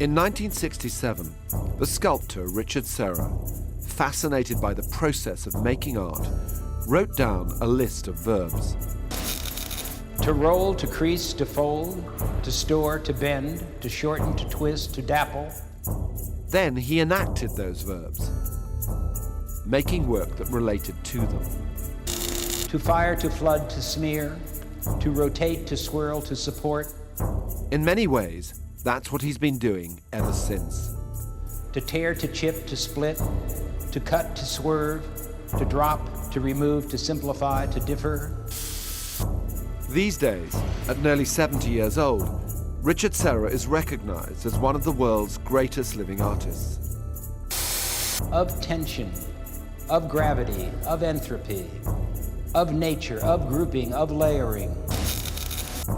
In 1967, the sculptor Richard Serra, fascinated by the process of making art, wrote down a list of verbs. To roll, to crease, to fold, to store, to bend, to shorten, to twist, to dapple. Then he enacted those verbs, making work that related to them. To fire, to flood, to smear, to rotate, to swirl, to support. In many ways, that's what he's been doing ever since. To tear, to chip, to split, to cut, to swerve, to drop, to remove, to simplify, to differ. These days, at nearly 70 years old, Richard Serra is recognized as one of the world's greatest living artists. Of tension, of gravity, of entropy, of nature, of grouping, of layering.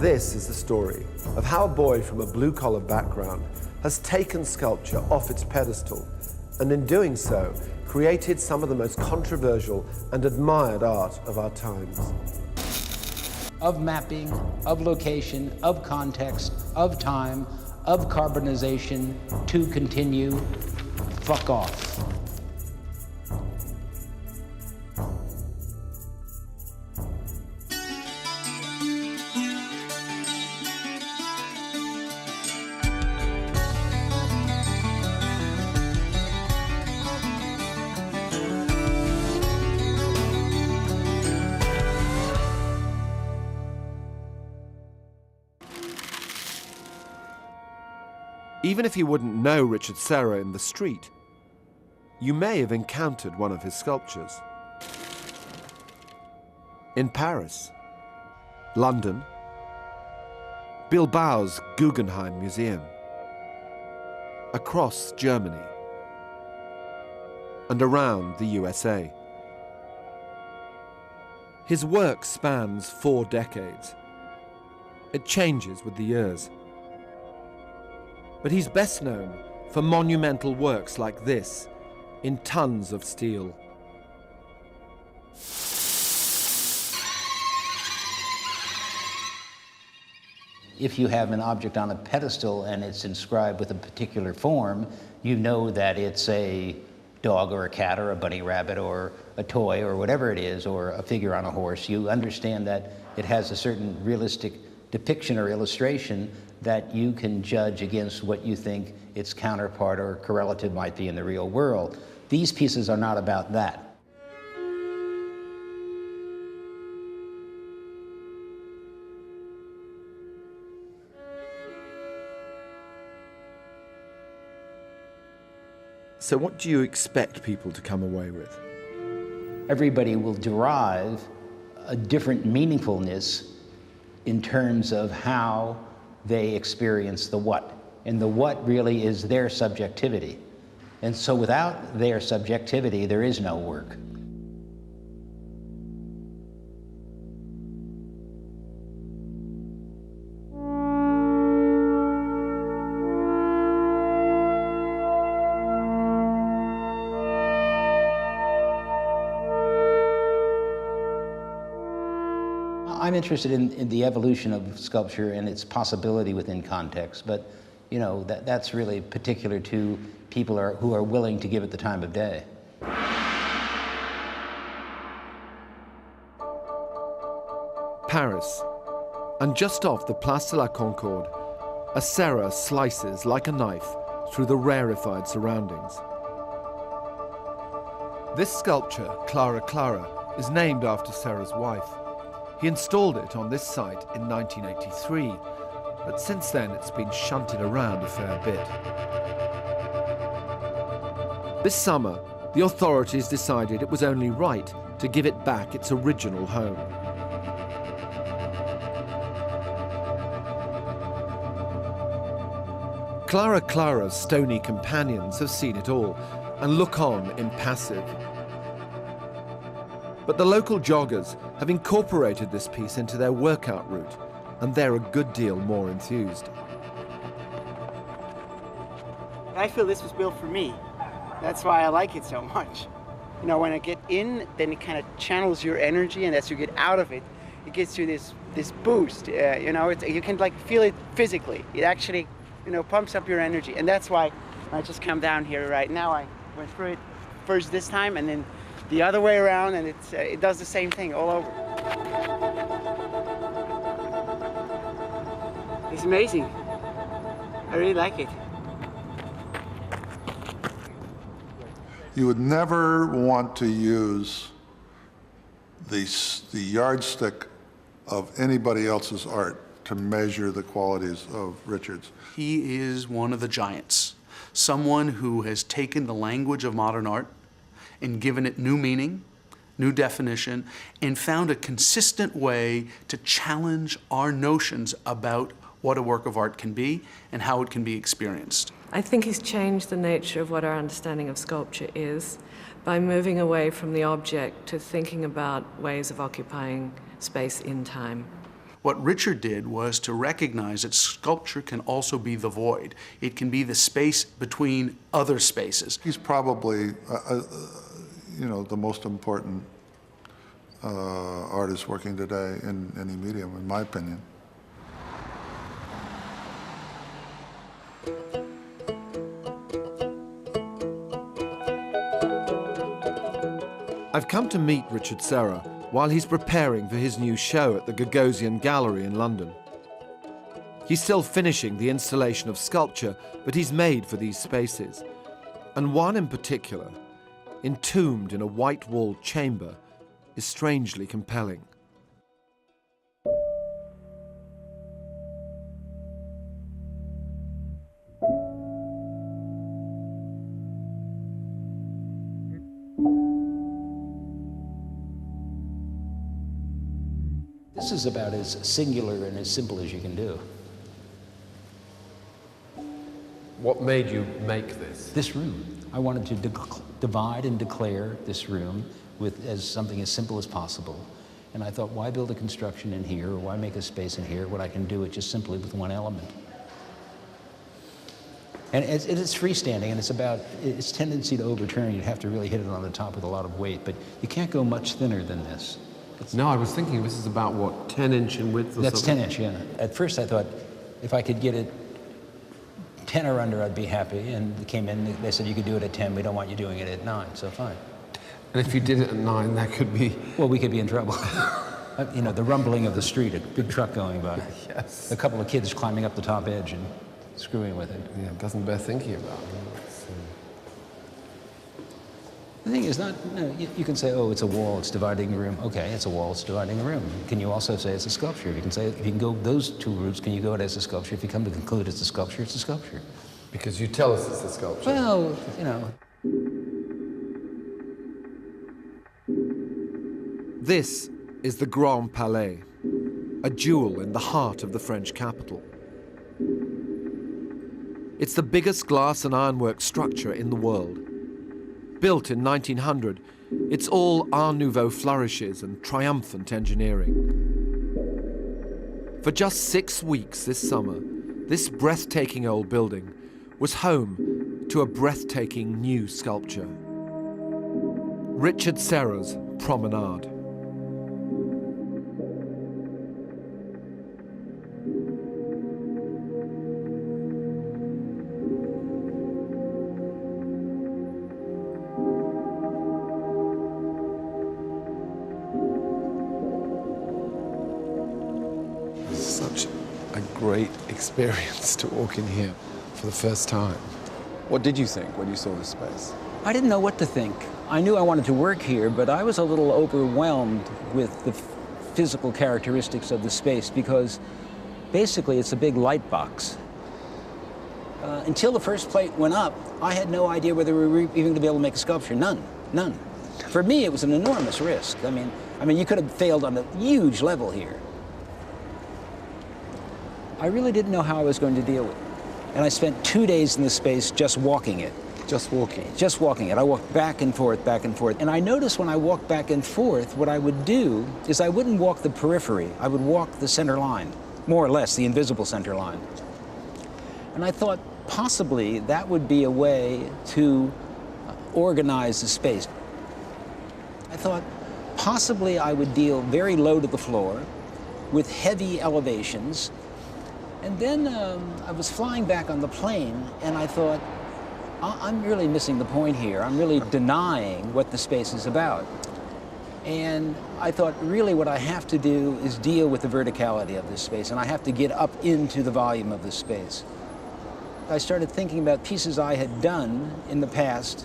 This is the story of how a boy from a blue-collar background has taken sculpture off its pedestal and in doing so created some of the most controversial and admired art of our times. Of mapping, of location, of context, of time, of carbonization, to continue, fuck off. Even if you wouldn't know Richard Serra in the street, you may have encountered one of his sculptures. In Paris, London, Bilbao's Guggenheim Museum, across Germany, and around the USA. His work spans 4 decades. It changes with the years. But he's best known for monumental works like this, in tons of steel. If you have an object on a pedestal and it's inscribed with a particular form, you know that it's a dog or a cat or a bunny rabbit or a toy or whatever it is, or a figure on a horse. You understand that it has a certain realistic depiction or illustration that you can judge against what you think its counterpart or correlative might be in the real world. These pieces are not about that. So what do you expect people to come away with? Everybody will derive a different meaningfulness in terms of how they experience the what. And the what really is their subjectivity. And so without their subjectivity, there is no work. I'm interested in the evolution of sculpture and its possibility within context, but you know, that's really particular to people who are willing to give it the time of day. Paris, and just off the Place de la Concorde, a Serra slices like a knife through the rarefied surroundings. This sculpture, Clara Clara, is named after Serra's wife. He installed it on this site in 1983, but since then it's been shunted around a fair bit. This summer, the authorities decided it was only right to give it back its original home. Clara Clara's stony companions have seen it all and look on impassive. But the local joggers have incorporated this piece into their workout route, and they're a good deal more enthused. I feel this was built for me. That's why I like it so much. You know, when I get in, then it kind of channels your energy, and as you get out of it, it gives you this boost. You know, you can like feel it physically. It actually you know, pumps up your energy. And that's why I just come down here right now. I went through it first this time and then the other way around, and it does the same thing all over. It's amazing. I really like it. You would never want to use the yardstick of anybody else's art to measure the qualities of Richard's. He is one of the giants, someone who has taken the language of modern art and given it new meaning, new definition, and found a consistent way to challenge our notions about what a work of art can be and how it can be experienced. I think he's changed the nature of what our understanding of sculpture is by moving away from the object to thinking about ways of occupying space in time. What Richard did was to recognize that sculpture can also be the void. It can be the space between other spaces. He's probably, you know, the most important artist working today in any medium, in my opinion. I've come to meet Richard Serra while he's preparing for his new show at the Gagosian Gallery in London. He's still finishing the installation of sculpture, but he's made for these spaces. And one in particular, entombed in a white-walled chamber, is strangely compelling. This is about as singular and as simple as you can do. What made you make this? This room. I wanted to divide and declare this room as something as simple as possible. And I thought, why build a construction in here, or why make a space in here when I can do it just simply with one element? And it's freestanding, and it's about its tendency to overturn. You'd have to really hit it on the top with a lot of weight, but you can't go much thinner than this. No, I was thinking this is about, what, 10-inch in width or That's something? 10 inch, yeah. At first I thought if I could get it 10 or under, I'd be happy. And they came in, they said, you could do it at 10, we don't want you doing it at 9, so fine. And if you did it at 9, that could be... Well, we could be in trouble. You know, the rumbling of the street, a big truck going by. Yes. A couple of kids climbing up the top edge and screwing with it. Yeah, it doesn't bear thinking about. The thing is not, no, you can say, oh, it's a wall, it's dividing a room. Okay, it's a wall, it's dividing a room. Can you also say it's a sculpture? You can say, if you can go those two routes, can you go it as a sculpture? If you come to conclude it's a sculpture, it's a sculpture. Because you tell us it's a sculpture. Well, you know. This is the Grand Palais, a jewel in the heart of the French capital. It's the biggest glass and ironwork structure in the world. Built in 1900, it's all Art Nouveau flourishes and triumphant engineering. For just 6 weeks this summer, this breathtaking old building was home to a breathtaking new sculpture. Richard Serra's Promenade. Such a great experience to walk in here for the first time. What did you think when you saw this space? I didn't know what to think. I knew I wanted to work here, but I was a little overwhelmed with the physical characteristics of the space because basically it's a big light box. Until the first plate went up, I had no idea whether we were even going to be able to make a sculpture. None. For me, it was an enormous risk. I mean, you could have failed on a huge level here. I really didn't know how I was going to deal with it. And I spent 2 days in the space just walking it. Just walking? Just walking it. I walked back and forth, back and forth. And I noticed when I walked back and forth, what I would do is I wouldn't walk the periphery. I would walk the center line, more or less the invisible center line. And I thought possibly that would be a way to organize the space. I thought possibly I would deal very low to the floor with heavy elevations And then I was flying back on the plane, and I thought, I'm really missing the point here. I'm really denying what the space is about. And I thought, really what I have to do is deal with the verticality of this space, and I have to get up into the volume of this space. I started thinking about pieces I had done in the past,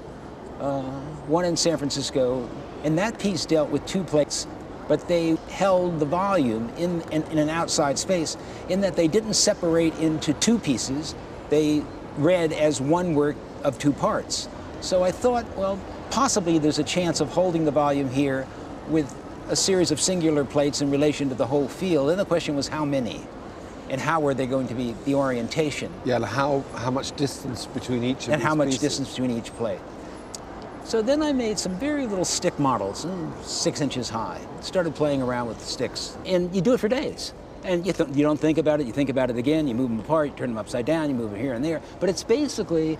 one in San Francisco, and that piece dealt with two plates, but they held the volume in an outside space in that they didn't separate into two pieces. They read as one work of two parts. So I thought, well, possibly there's a chance of holding the volume here with a series of singular plates in relation to the whole field. Then the question was how many? And how were they going to be the orientation? Yeah, how much distance between each of these and how much pieces? distance between each plate. So then I made some very little stick models, 6 inches high. Started playing around with the sticks. And you do it for days. And you don't think about it, you think about it again, you move them apart, you turn them upside down, you move them here and there. But it's basically,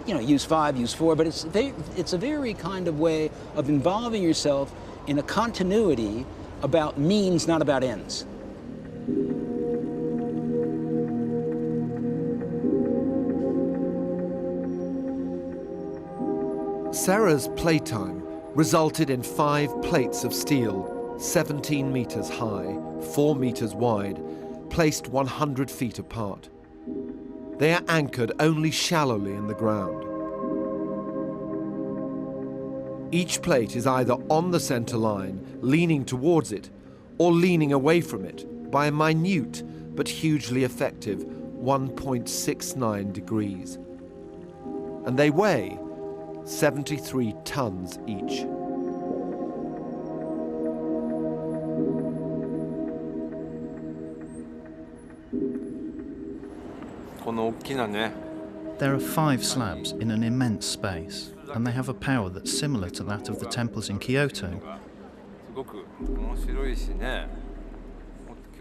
use 5, use 4, but it's a very kind of way of involving yourself in a continuity about means, not about ends. Sarah's playtime resulted in 5 plates of steel, 17 meters high, 4 meters wide, placed 100 feet apart. They are anchored only shallowly in the ground. Each plate is either on the center line, leaning towards it, or leaning away from it by a minute but hugely effective 1.69 degrees. And they weigh 73 tons each. There are 5 slabs in an immense space, and they have a power that's similar to that of the temples in Kyoto.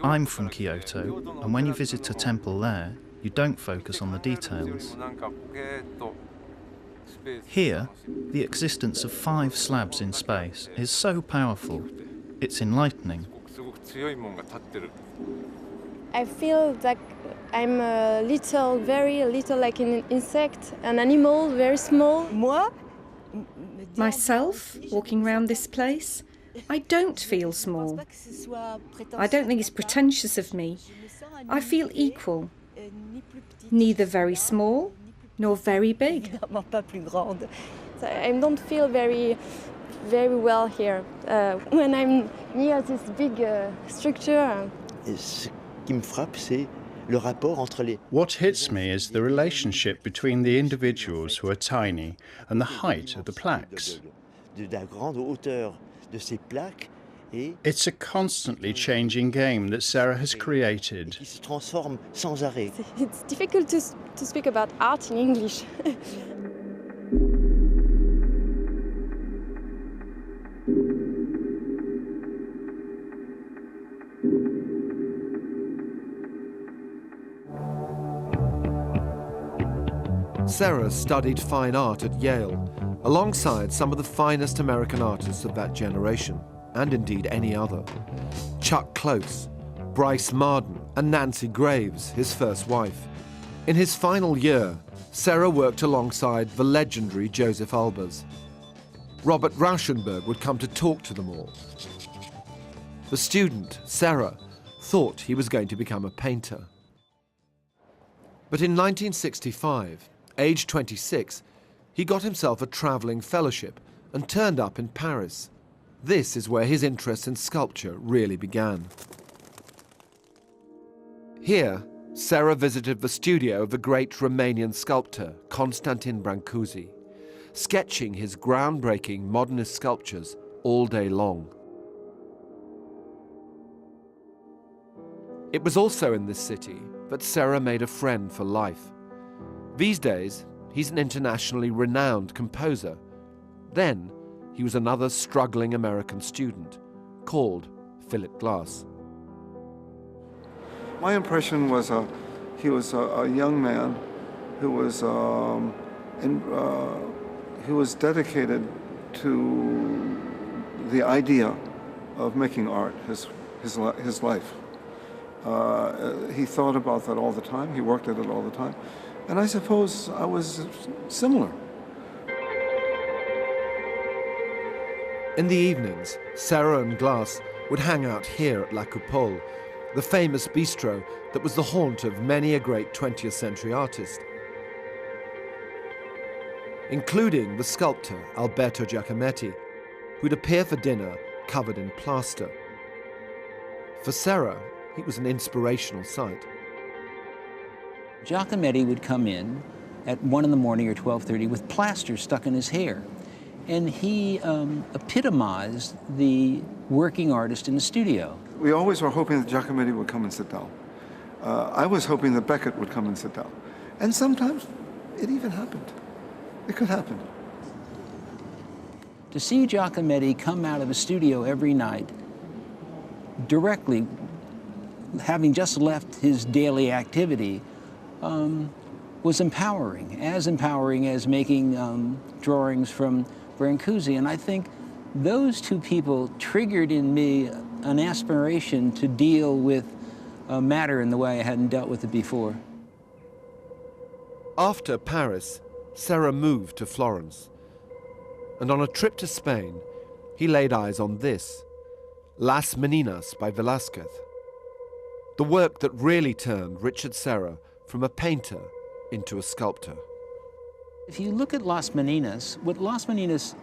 I'm from Kyoto, and when you visit a temple there, you don't focus on the details. Here, the existence of 5 slabs in space is so powerful, it's enlightening. I feel like I'm very little like an insect, an animal, very small. Myself, walking around this place, I don't feel small. I don't think it's pretentious of me. I feel equal, neither very small nor very big. I don't feel very well here. When I'm near this big structure. What hits me is the relationship between the individuals who are tiny and the height of the plaques. It's a constantly changing game that Sarah has created. It's difficult to speak about art in English. Sarah studied fine art at Yale, alongside some of the finest American artists of that generation, and indeed any other. Chuck Close, Bryce Marden, and Nancy Graves, his first wife. In his final year, Sarah worked alongside the legendary Joseph Albers. Robert Rauschenberg would come to talk to them all. The student, Sarah, thought he was going to become a painter. But in 1965, aged 26, he got himself a traveling fellowship and turned up in Paris. This is where his interest in sculpture really began. Here, Sarah visited the studio of the great Romanian sculptor Constantin Brancusi, sketching his groundbreaking modernist sculptures all day long. It was also in this city that Sarah made a friend for life. These days, he's an internationally renowned composer. Then, he was another struggling American student called Philip Glass. My impression was he was a young man who was dedicated to the idea of making art his life. He thought about that all the time. He worked at it all the time. And I suppose I was similar. In the evenings, Serra and Glass would hang out here at La Coupole, the famous bistro that was the haunt of many a great 20th century artist, including the sculptor Alberto Giacometti, who'd appear for dinner covered in plaster. For Serra, he was an inspirational sight. Giacometti would come in at 1 in the morning or 12:30 with plaster stuck in his hair. And he epitomized the working artist in the studio. We always were hoping that Giacometti would come and sit down. I was hoping that Beckett would come and sit down. And sometimes it even happened. It could happen. To see Giacometti come out of the studio every night, directly, having just left his daily activity, was empowering as making drawings from Brancusi. And I think those two people triggered in me an aspiration to deal with matter in the way I hadn't dealt with it before. After Paris, Serra moved to Florence. And on a trip to Spain, he laid eyes on this, Las Meninas by Velázquez, the work that really turned Richard Serra from a painter into a sculptor. If you look at Las Meninas, what Las Meninas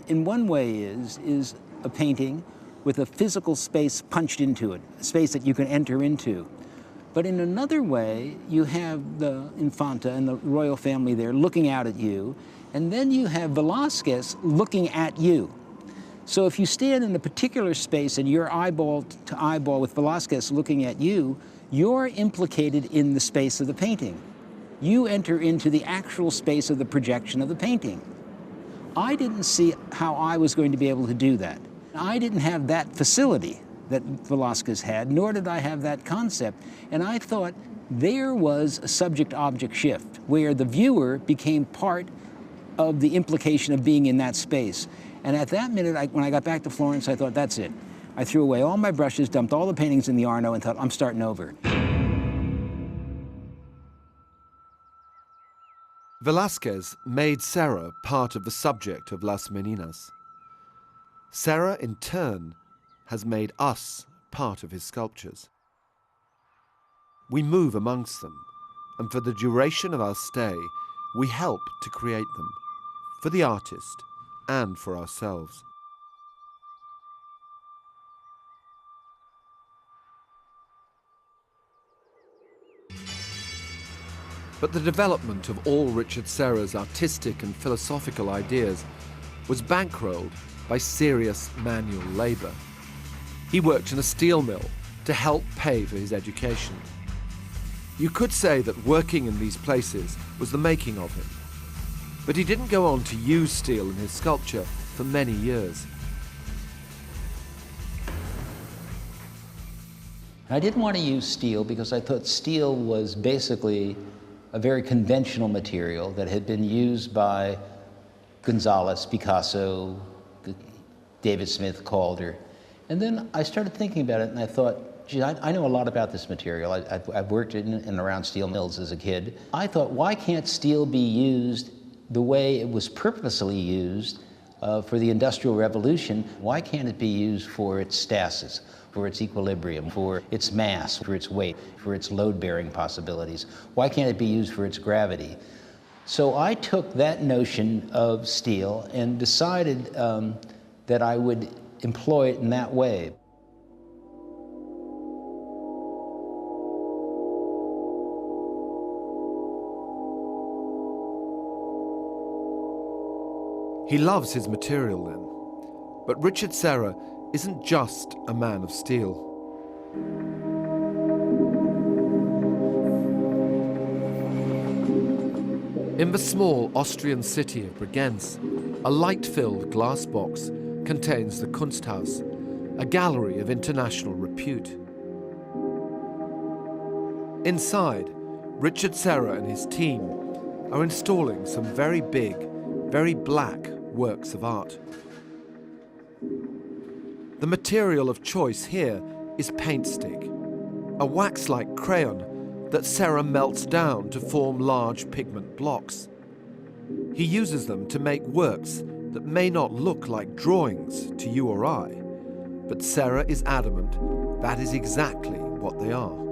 in one way is a painting with a physical space punched into it, a space that you can enter into. But in another way, you have the Infanta and the royal family there looking out at you, and then you have Velázquez looking at you. So if you stand in a particular space and you're eyeball to eyeball with Velázquez looking at you, you're implicated in the space of the painting. You enter into the actual space of the projection of the painting. I didn't see how I was going to be able to do that. I didn't have that facility that Velázquez had, nor did I have that concept. And I thought there was a subject-object shift, where the viewer became part of the implication of being in that space. And at that minute, when I got back to Florence, I thought, that's it. I threw away all my brushes, dumped all the paintings in the Arno, and thought, I'm starting over. Velázquez made Serra part of the subject of Las Meninas. Serra, in turn, has made us part of his sculptures. We move amongst them, and for the duration of our stay, we help to create them, for the artist and for ourselves. But the development of all Richard Serra's artistic and philosophical ideas was bankrolled by serious manual labor. He worked in a steel mill to help pay for his education. You could say that working in these places was the making of him. But he didn't go on to use steel in his sculpture for many years. I didn't want to use steel because I thought steel was basically a very conventional material that had been used by Gonzalez, Picasso, David Smith, Calder. And then I started thinking about it and I thought, gee, I know a lot about this material. I've worked in and around steel mills as a kid. I thought, why can't steel be used the way it was purposely used for the Industrial Revolution? Why can't it be used for its stasis, for its equilibrium, for its mass, for its weight, for its load-bearing possibilities? Why can't it be used for its gravity? So I took that notion of steel and decided that I would employ it in that way. He loves his material then, but Richard Serra isn't just a man of steel. In the small Austrian city of Bregenz, a light-filled glass box contains the Kunsthaus, a gallery of international repute. Inside, Richard Serra and his team are installing some very big, very black works of art. The material of choice here is paint stick, a wax-like crayon that Serra melts down to form large pigment blocks. He uses them to make works that may not look like drawings to you or I, but Serra is adamant that is exactly what they are.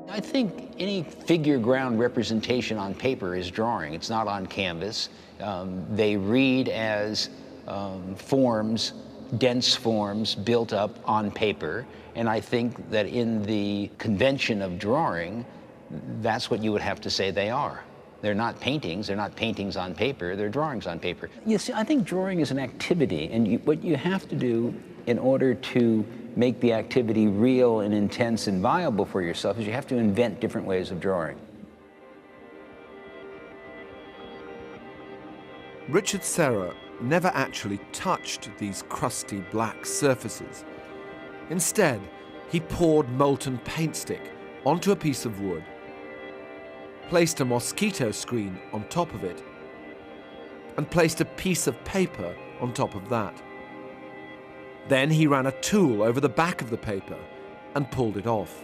I think any figure ground representation on paper is drawing. It's not on canvas. They read as forms, dense forms built up on paper. And I think that in the convention of drawing, that's what you would have to say they are. They're not paintings. They're not paintings on paper. They're drawings on paper. You see, I think drawing is an activity. And what you have to do in order to make the activity real and intense and viable for yourself is you have to invent different ways of drawing. Richard Serra never actually touched these crusty black surfaces. Instead, he poured molten paint stick onto a piece of wood, placed a mosquito screen on top of it, and placed a piece of paper on top of that. Then he ran a tool over the back of the paper and pulled it off.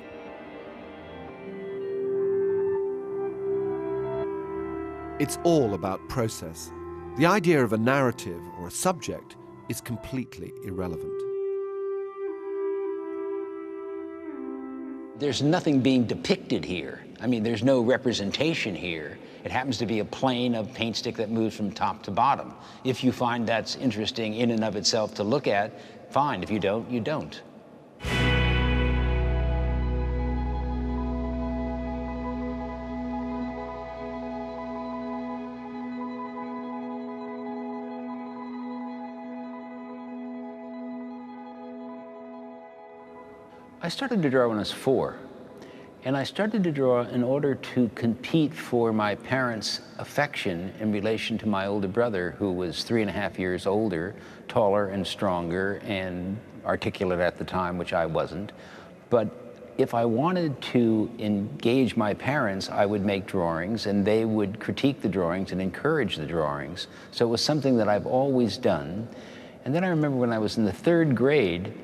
It's all about process. The idea of a narrative or a subject is completely irrelevant. There's nothing being depicted here. I mean, there's no representation here. It happens to be a plane of paint stick that moves from top to bottom. If you find that's interesting in and of itself to look at, fine. If you don't, you don't. I started to draw when I was 4. And I started to draw in order to compete for my parents' affection in relation to my older brother, who was 3.5 years older, taller and stronger and articulate at the time, which I wasn't. But if I wanted to engage my parents, I would make drawings and they would critique the drawings and encourage the drawings. So it was something that I've always done. And then I remember when I was in the 3rd grade,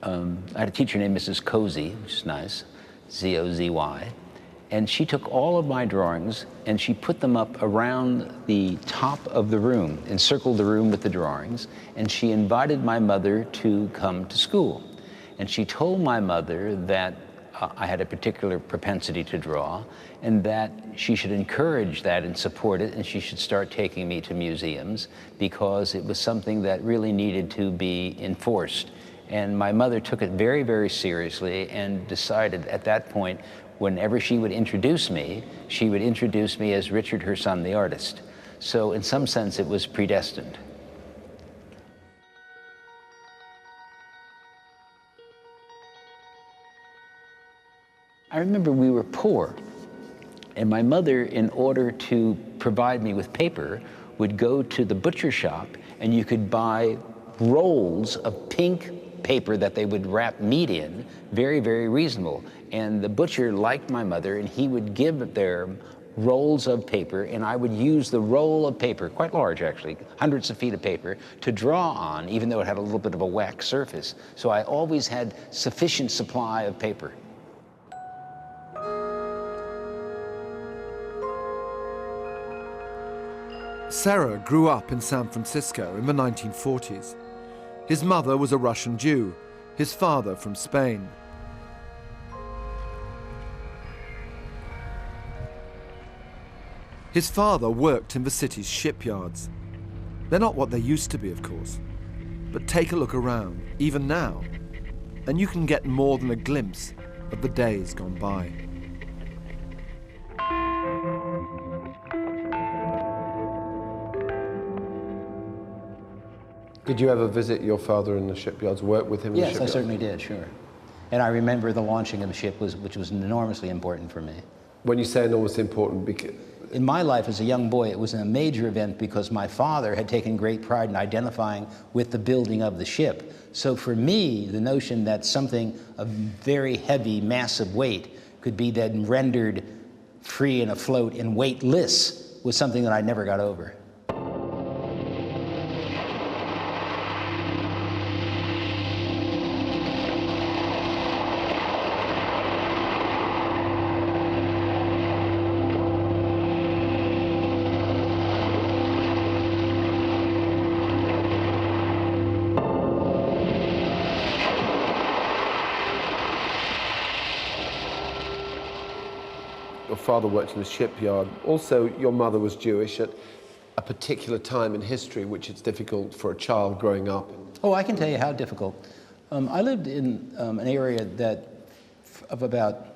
I had a teacher named Mrs. Cozy, which is nice. Z-O-Z-Y, and she took all of my drawings and she put them up around the top of the room, encircled the room with the drawings, and she invited my mother to come to school. And she told my mother that I had a particular propensity to draw and that she should encourage that and support it, and she should start taking me to museums because it was something that really needed to be enforced. And my mother took it very, very seriously and decided at that point, whenever she would introduce me as Richard, her son, the artist. So in some sense, it was predestined. I remember we were poor, and my mother, in order to provide me with paper, would go to the butcher shop, and you could buy rolls of pink paper that they would wrap meat in, very, very reasonable. And the butcher liked my mother, and he would give their rolls of paper, and I would use the roll of paper, quite large actually, hundreds of feet of paper, to draw on, even though it had a little bit of a wax surface. So I always had sufficient supply of paper. Serra grew up in San Francisco in the 1940s. His mother was a Russian Jew, his father from Spain. His father worked in the city's shipyards. They're not what they used to be, of course. But take a look around, even now, and you can get more than a glimpse of the days gone by. Did you ever visit your father in the shipyards, work with him in the Yes, shipyards? I certainly did, sure. And I remember the launching of the ship, which was enormously important for me. When you say enormously important, because... In my life as a young boy, it was a major event because my father had taken great pride in identifying with the building of the ship. So for me, the notion that something of very heavy, massive weight could be then rendered free and afloat and weightless was something that I never got over. Your father worked in a shipyard. Also, your mother was Jewish at a particular time in history, which it's difficult for a child growing up. Oh, I can tell you how difficult. I lived in an area of about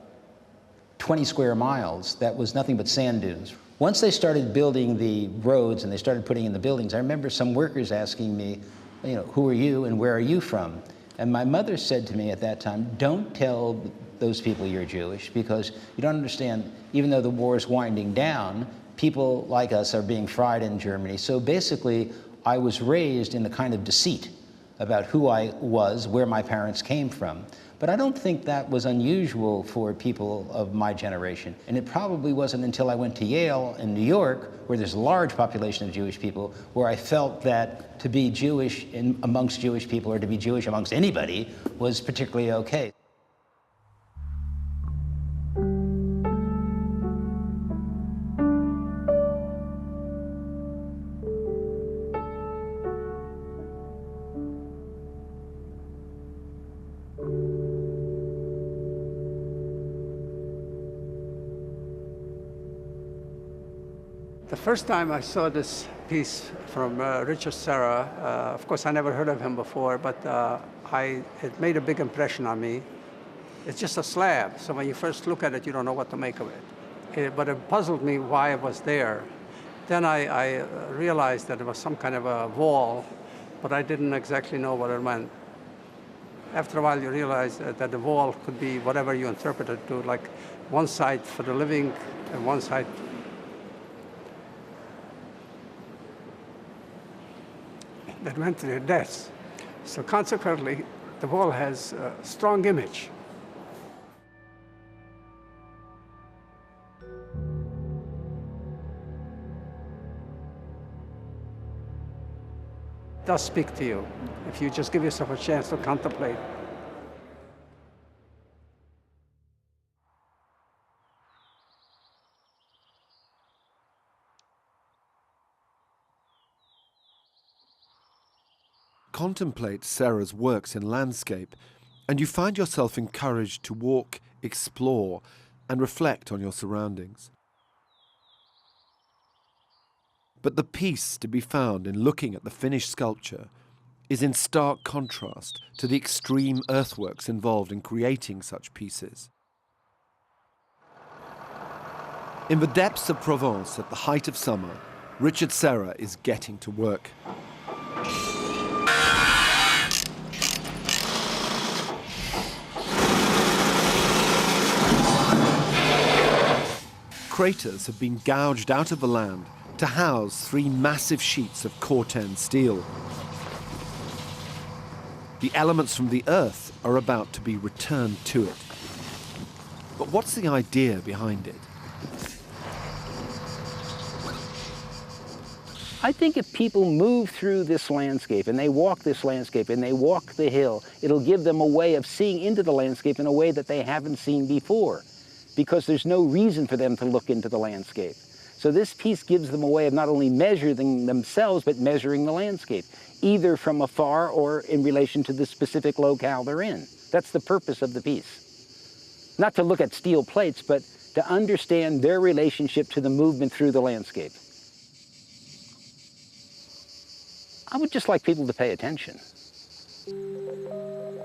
20 square miles that was nothing but sand dunes. Once they started building the roads and they started putting in the buildings, I remember some workers asking me, you know, who are you and where are you from? And my mother said to me at that time, don't tell those people you're Jewish, because you don't understand, even though the war is winding down, people like us are being fried in Germany. So basically, I was raised in the kind of deceit about who I was, where my parents came from. But I don't think that was unusual for people of my generation. And it probably wasn't until I went to Yale in New York, where there's a large population of Jewish people, where I felt that to be Jewish amongst Jewish people, or to be Jewish amongst anybody, was particularly okay. The first time I saw this piece from Richard Serra, of course I never heard of him before, but it made a big impression on me. It's just a slab, so when you first look at it, you don't know what to make of it. But it puzzled me why it was there. Then I realized that it was some kind of a wall, but I didn't exactly know what it meant. After a while, you realize that the wall could be whatever you interpret it to, like one side for the living and one side that went to their deaths. So consequently, the wall has a strong image. It does speak to you if you just give yourself a chance to contemplate. Contemplate Serra's works in landscape, and you find yourself encouraged to walk, explore, and reflect on your surroundings. But the peace to be found in looking at the finished sculpture is in stark contrast to the extreme earthworks involved in creating such pieces. In the depths of Provence at the height of summer, Richard Serra is getting to work. Craters have been gouged out of the land to house 3 massive sheets of Corten steel. The elements from the earth are about to be returned to it. But what's the idea behind it? I think if people move through this landscape and they walk this landscape and they walk the hill, it'll give them a way of seeing into the landscape in a way that they haven't seen before, because there's no reason for them to look into the landscape. So this piece gives them a way of not only measuring themselves, but measuring the landscape, either from afar or in relation to the specific locale they're in. That's the purpose of the piece. Not to look at steel plates, but to understand their relationship to the movement through the landscape. I would just like people to pay attention.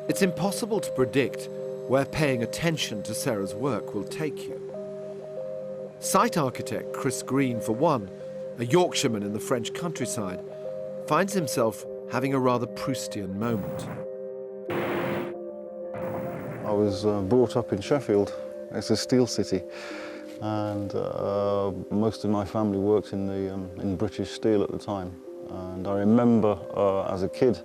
It's impossible to predict where paying attention to Serra's work will take you. Site architect Chris Green, for one, a Yorkshireman in the French countryside, finds himself having a rather Proustian moment. I was brought up in Sheffield. It's a steel city, and most of my family worked in British Steel at the time. And I remember as a kid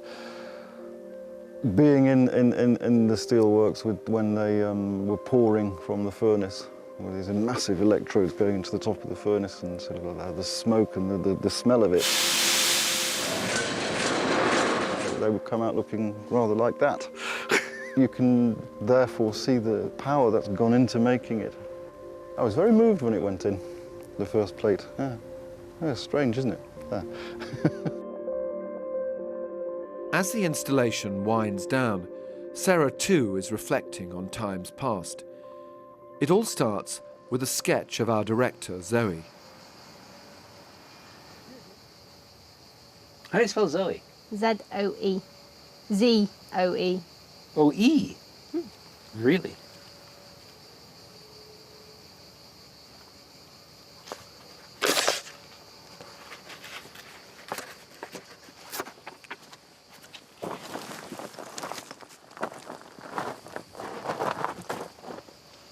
being in the steelworks when they were pouring from the furnace, with these massive electrodes going into the top of the furnace, and sort of the smoke and the smell of it. They would come out looking rather like that. You can therefore see the power that's gone into making it. I was very moved when it went in, the first plate. Yeah. It's strange, isn't it? Yeah. As the installation winds down, Serra too is reflecting on times past. It all starts with a sketch of our director, Zoe. How do you spell Zoe? Z-O-E. Z-O-E. O-E? Really?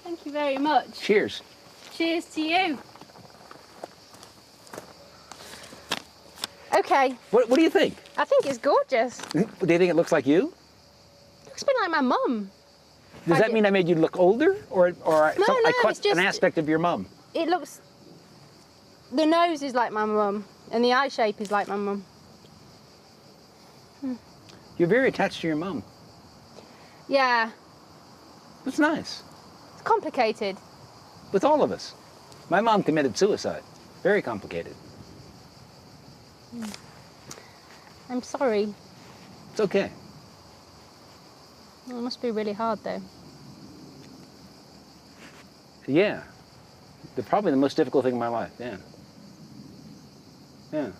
Thank you very much. Cheers. Cheers to you. Okay. What do you think? I think it's gorgeous. Do you think it looks like you? Looks a bit like my mum. Does that mean I made you look older, or I caught it's just an aspect of your mum? It looks. The nose is like my mum, and the eye shape is like my mum. You're very attached to your mum. Yeah. It's nice. It's complicated. With all of us. My mom committed suicide. Very complicated. I'm sorry. It's okay. It must be really hard, though. Yeah. Probably the most difficult thing in my life, yeah. Yeah.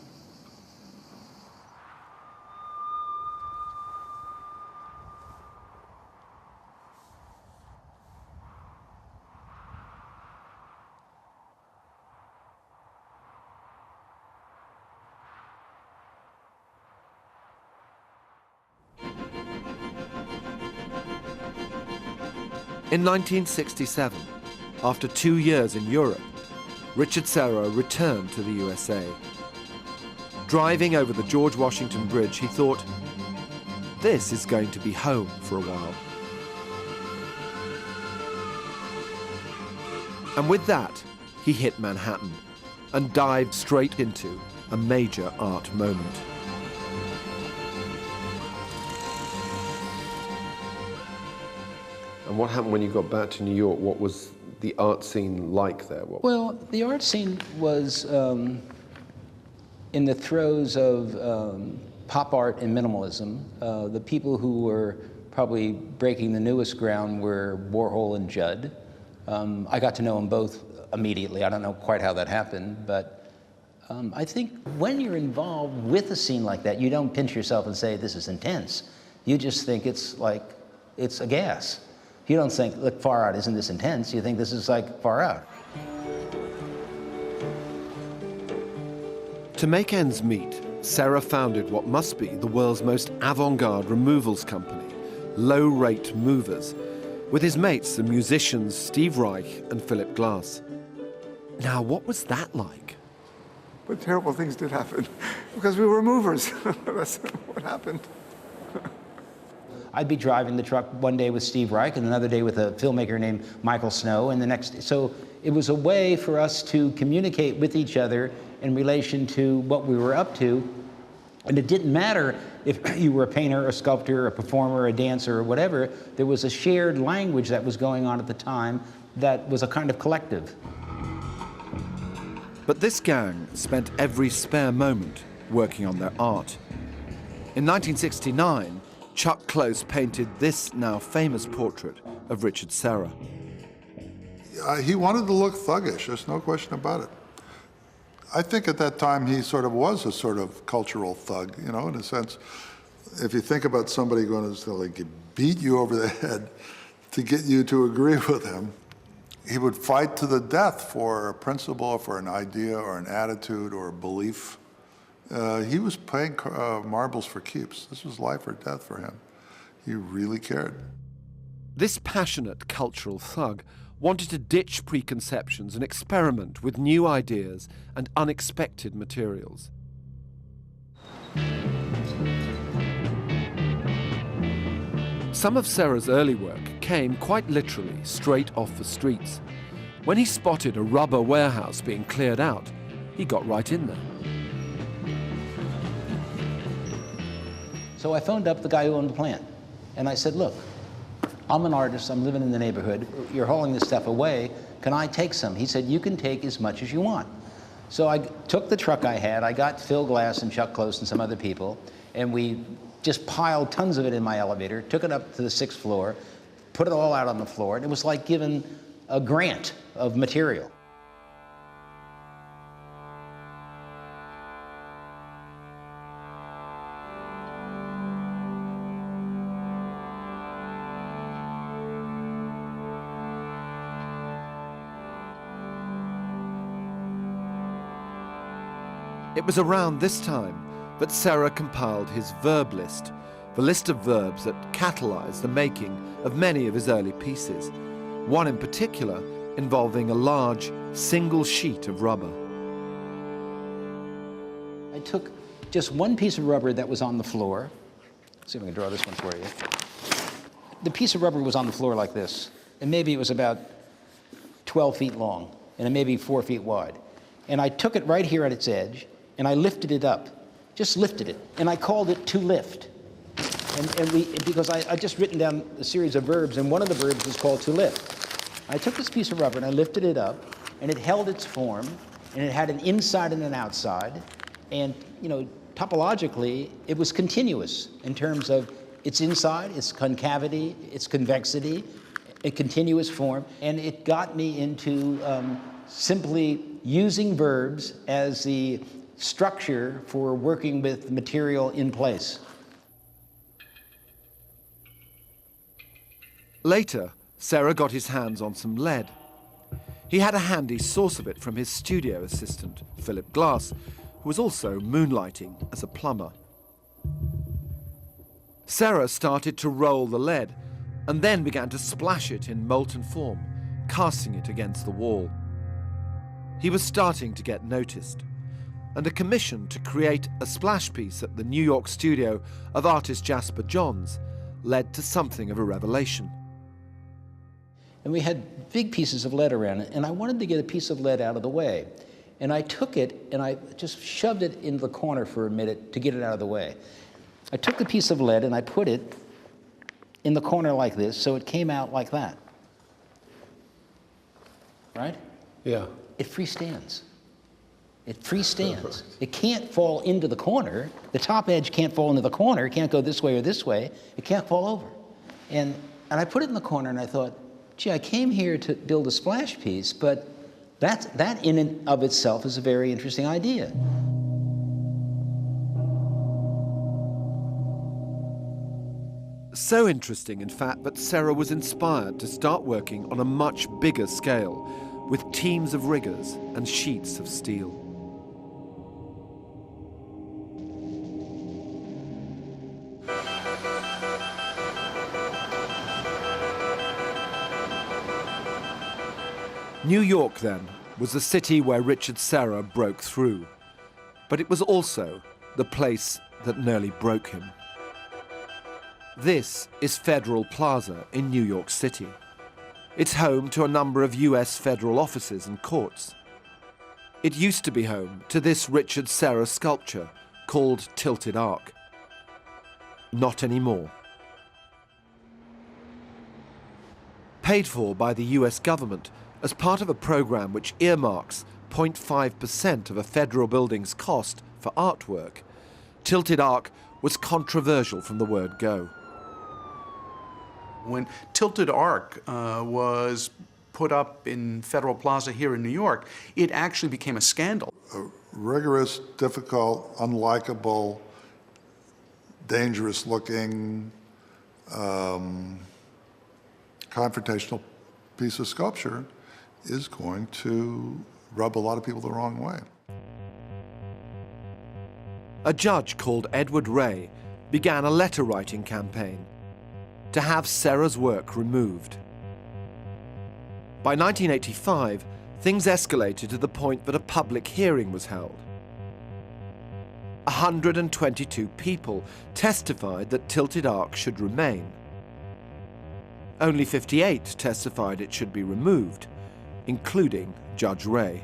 In 1967, after 2 years in Europe, Richard Serra returned to the USA. Driving over the George Washington Bridge, he thought, this is going to be home for a while. And with that, he hit Manhattan and dived straight into a major art moment. And what happened when you got back to New York? What was the art scene like there? Well, the art scene was in the throes of pop art and minimalism. The people who were probably breaking the newest ground were Warhol and Judd. I got to know them both immediately. I don't know quite how that happened, but I think when you're involved with a scene like that, you don't pinch yourself and say, this is intense. You just think it's like, it's a gas. You don't think, look, Far Out, isn't this intense? You think this is like Far Out. To make ends meet, Serra founded what must be the world's most avant-garde removals company, Low Rate Movers, with his mates, the musicians Steve Reich and Philip Glass. Now, what was that like? But terrible things did happen, because we were movers. That's what happened. I'd be driving the truck one day with Steve Reich and another day with a filmmaker named Michael Snow, and the next. So it was a way for us to communicate with each other in relation to what we were up to. And it didn't matter if you were a painter, a sculptor, a performer, a dancer, or whatever. There was a shared language that was going on at the time that was a kind of collective. But this gang spent every spare moment working on their art. In 1969, Chuck Close painted this now famous portrait of Richard Serra. He wanted to look thuggish, there's no question about it. I think at that time he sort of was a sort of cultural thug, you know, in a sense. If you think about somebody going to like beat you over the head to get you to agree with him, he would fight to the death for a principle, for an idea, or an attitude, or a belief. He was playing marbles for keeps. This was life or death for him. He really cared. This passionate cultural thug wanted to ditch preconceptions and experiment with new ideas and unexpected materials. Some of Serra's early work came quite literally straight off the streets. When he spotted a rubber warehouse being cleared out, he got right in there. So I phoned up the guy who owned the plant, and I said, look, I'm an artist, I'm living in the neighborhood, you're hauling this stuff away, can I take some? He said, you can take as much as you want. So I took the truck I had, I got Phil Glass and Chuck Close and some other people, and we just piled tons of it in my elevator, took it up to the 6th floor, put it all out on the floor, and it was like giving a grant of material. It was around this time that Serra compiled his verb list, the list of verbs that catalyzed the making of many of his early pieces, one in particular involving a large single sheet of rubber. I took just one piece of rubber that was on the floor. Let's see if I can draw this one for you. The piece of rubber was on the floor like this, and maybe it was about 12 feet long, and maybe 4 feet wide. And I took it right here at its edge, and I lifted it up, just lifted it, and I called it to lift. Because I just written down a series of verbs, and one of the verbs was called to lift. I took this piece of rubber and I lifted it up, and it held its form, and it had an inside and an outside, and topologically, it was continuous in terms of its inside, its concavity, its convexity, a continuous form, and it got me into simply using verbs as the structure for working with material in place. Later, Serra got his hands on some lead. He had a handy source of it from his studio assistant, Philip Glass, who was also moonlighting as a plumber. Serra started to roll the lead and then began to splash it in molten form, casting it against the wall. He was starting to get noticed, and a commission to create a splash piece at the New York studio of artist Jasper Johns led to something of a revelation. And we had big pieces of lead around it, and I wanted to get a piece of lead out of the way. And I took it and I just shoved it into the corner for a minute to get it out of the way. I took the piece of lead and I put it in the corner like this, so it came out like that. Right? Yeah. It freestands. It freestands. It can't fall into the corner. The top edge can't fall into the corner. It can't go this way or this way. It can't fall over. And I put it in the corner and I thought, gee, I came here to build a splash piece, but that in and of itself is a very interesting idea. So interesting, in fact, that Serra was inspired to start working on a much bigger scale, with teams of riggers and sheets of steel. New York, then, was the city where Richard Serra broke through, but it was also the place that nearly broke him. This is Federal Plaza in New York City. It's home to a number of US federal offices and courts. It used to be home to this Richard Serra sculpture called Tilted Arc. Not anymore. Paid for by the US government as part of a program which earmarks 0.5% of a federal building's cost for artwork, Tilted Arc was controversial from the word go. When Tilted Arc was put up in Federal Plaza here in New York, it actually became a scandal. A rigorous, difficult, unlikable, dangerous-looking, confrontational piece of sculpture is going to rub a lot of people the wrong way. A judge called Edward Ray began a letter-writing campaign to have Serra's work removed. By 1985, things escalated to the point that a public hearing was held. 122 people testified that Tilted Arc should remain. Only 58 testified it should be removed, including Judge Ray.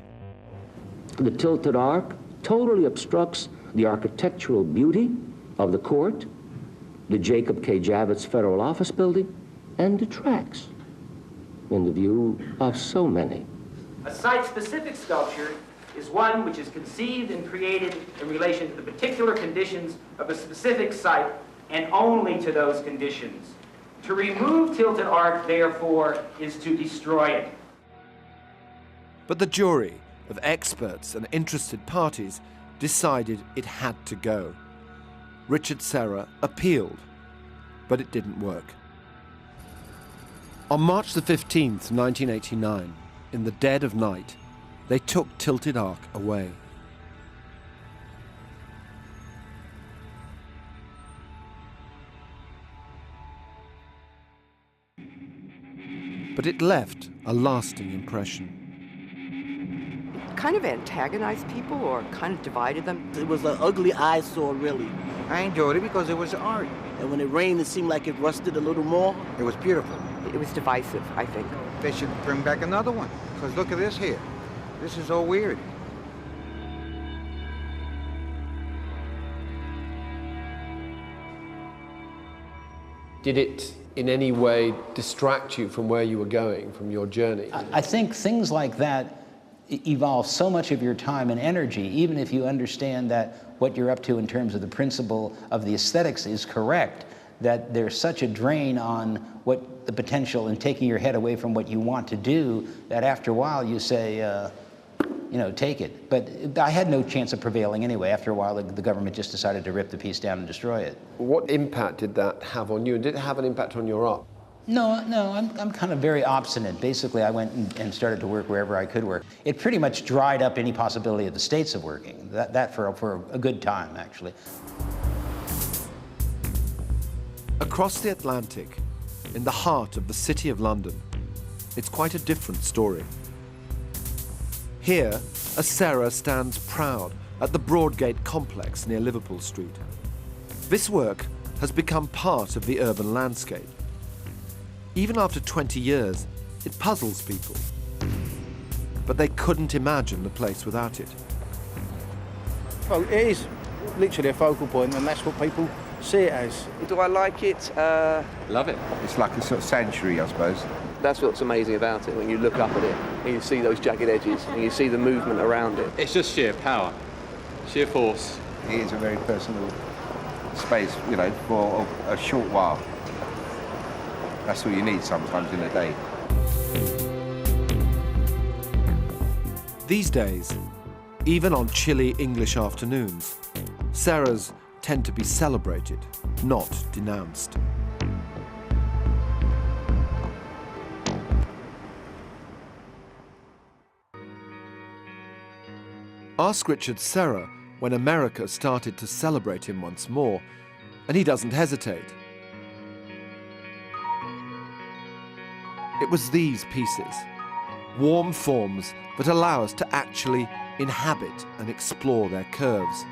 The Tilted Arc totally obstructs the architectural beauty of the court, the Jacob K. Javits Federal Office Building, and detracts in the view of so many. A site-specific sculpture is one which is conceived and created in relation to the particular conditions of a specific site and only to those conditions. To remove Tilted Arc, therefore, is to destroy it. But the jury of experts and interested parties decided it had to go. Richard Serra appealed, but it didn't work. On March the 15th, 1989, in the dead of night, they took Tilted Ark away. But it left a lasting impression. Kind of antagonized people or kind of divided them. It was an ugly eyesore, really. I enjoyed it because it was art. And when it rained, it seemed like it rusted a little more. It was beautiful. It was divisive, I think. They should bring back another one, because look at this here. This is all weird. Did it in any way distract you from where you were going, from your journey? I think things like that evolve so much of your time and energy, even if you understand that what you're up to in terms of the principle of the aesthetics is correct, that there's such a drain on what the potential in taking your head away from what you want to do, that after a while you say, you know, take it. But I had no chance of prevailing anyway. After a while, the government just decided to rip the piece down and destroy it. What impact did that have on you? And did it have an impact on your art? No, I'm kind of very obstinate. Basically, I went and started to work wherever I could work. It pretty much dried up any possibility of the States of working. That for a good time, actually. Across the Atlantic, in the heart of the City of London, it's quite a different story. Here, a Serra stands proud at the Broadgate complex near Liverpool Street. This work has become part of the urban landscape. Even after 20 years, it puzzles people. But they couldn't imagine the place without it. Well, it is literally a focal point, and that's what people see it as. Do I like it? Love it. It's like a sort of sanctuary, I suppose. That's what's amazing about it, when you look up at it and you see those jagged edges and you see the movement around it. It's just sheer power, sheer force. It is a very personal space, you know, for a short while. That's all you need sometimes in a day. These days, even on chilly English afternoons, Serras tend to be celebrated, not denounced. Ask Richard Serra when America started to celebrate him once more, and he doesn't hesitate. It was these pieces, warm forms that allow us to actually inhabit and explore their curves.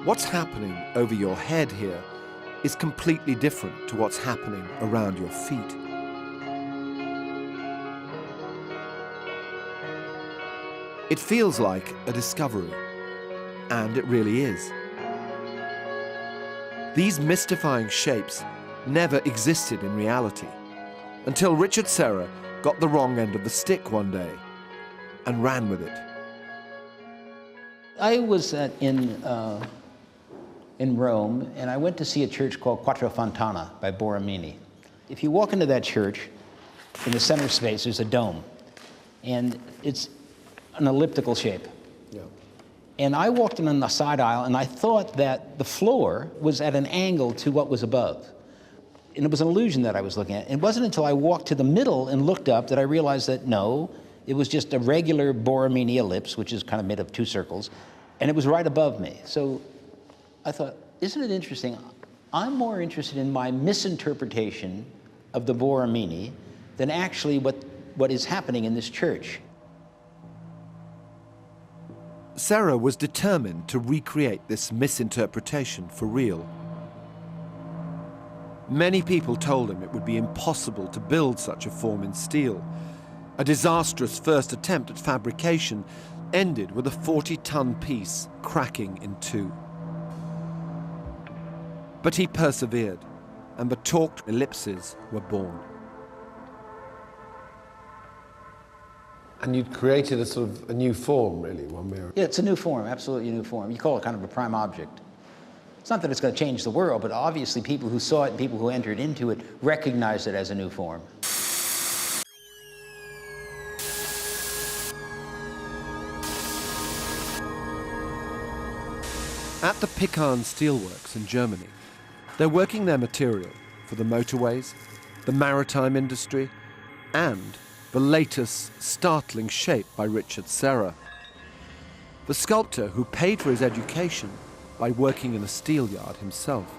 What's happening over your head here is completely different to what's happening around your feet. It feels like a discovery, and it really is. These mystifying shapes never existed in reality until Richard Serra got the wrong end of the stick one day and ran with it. I was in Rome, and I went to see a church called Quattro Fontane by Borromini. If you walk into that church, in the center space, there's a dome, and it's an elliptical shape. Yeah. And I walked in on the side aisle, and I thought that the floor was at an angle to what was above. And it was an illusion that I was looking at. It wasn't until I walked to the middle and looked up that I realized that no, it was just a regular Borromini ellipse, which is kind of made of two circles, and it was right above me. So I thought, isn't it interesting? I'm more interested in my misinterpretation of the Borromini than actually what is happening in this church. Serra was determined to recreate this misinterpretation for real. Many people told him it would be impossible to build such a form in steel. A disastrous first attempt at fabrication ended with a 40-ton piece cracking in two. But he persevered, and the torqued ellipses were born. And you'd created a sort of a new form, really, one way or Yeah, it's a new form, absolutely a new form. You call it kind of a prime object. It's not that it's going to change the world, but obviously people who saw it and people who entered into it recognized it as a new form. At the Pickern Steelworks in Germany, they're working their material for the motorways, the maritime industry, and the latest startling shape by Richard Serra, the sculptor who paid for his education by working in a steel yard himself.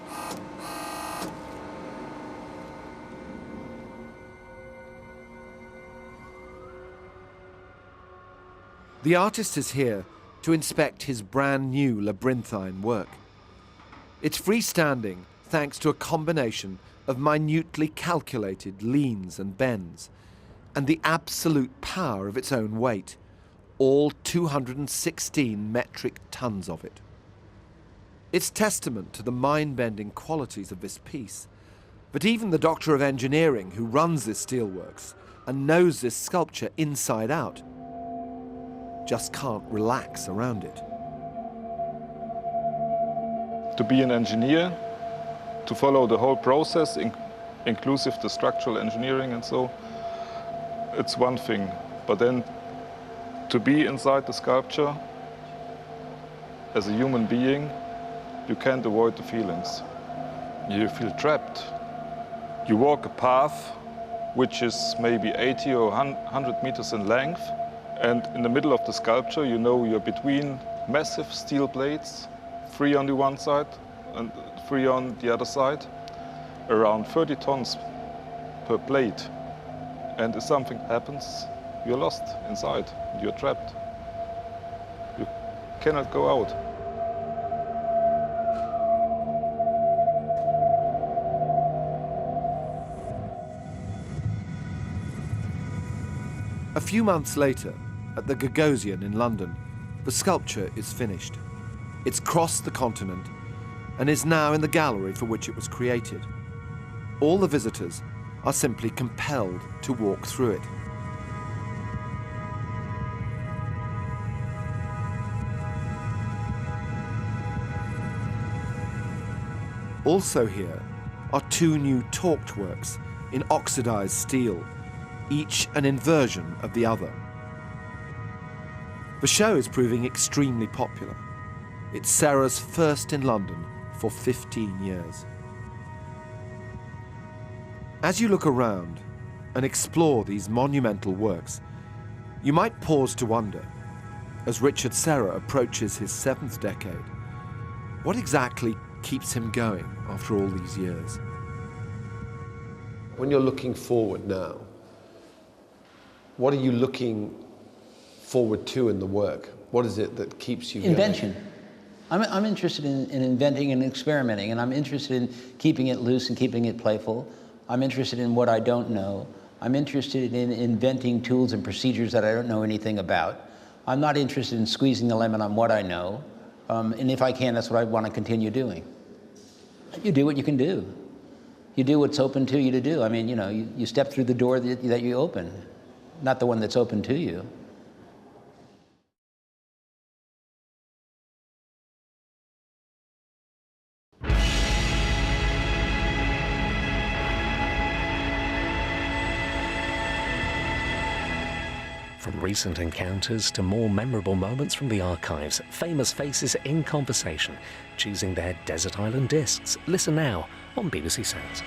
The artist is here to inspect his brand new labyrinthine work. It's freestanding thanks to a combination of minutely calculated leans and bends, and the absolute power of its own weight, all 216 metric tons of it. It's testament to the mind-bending qualities of this piece, but even the Doctor of Engineering who runs this steelworks and knows this sculpture inside out just can't relax around it. To be an engineer, to follow the whole process, inclusive the structural engineering and so, it's one thing. But then to be inside the sculpture as a human being, you can't avoid the feelings. You feel trapped. You walk a path which is maybe 80 or 100 meters in length, and in the middle of the sculpture, you know you're between massive steel plates, 3 on the one side and 3 on the other side, around 30 tons per plate. And if something happens, you're lost inside, you're trapped. You cannot go out. A few months later, at the Gagosian in London, the sculpture is finished. It's crossed the continent and is now in the gallery for which it was created. All the visitors are simply compelled to walk through it. Also here are 2 new torqued works in oxidized steel, each an inversion of the other. The show is proving extremely popular. It's Serra's first in London for 15 years. As you look around and explore these monumental works, you might pause to wonder, as Richard Serra approaches his 7th decade, what exactly keeps him going after all these years? When you're looking forward now, what are you looking forward to in the work? What is it that keeps you Invention. going? I'm interested in inventing and experimenting, and I'm interested in keeping it loose and keeping it playful. I'm interested in what I don't know. I'm interested in inventing tools and procedures that I don't know anything about. I'm not interested in squeezing the lemon on what I know, and if I can, that's what I want to continue doing. You do what you can do. You do what's open to you to do. I mean, you know, you step through the door that you open, not the one that's open to you. From recent encounters to more memorable moments from the archives, famous faces in conversation, choosing their desert island discs. Listen now on BBC Sounds.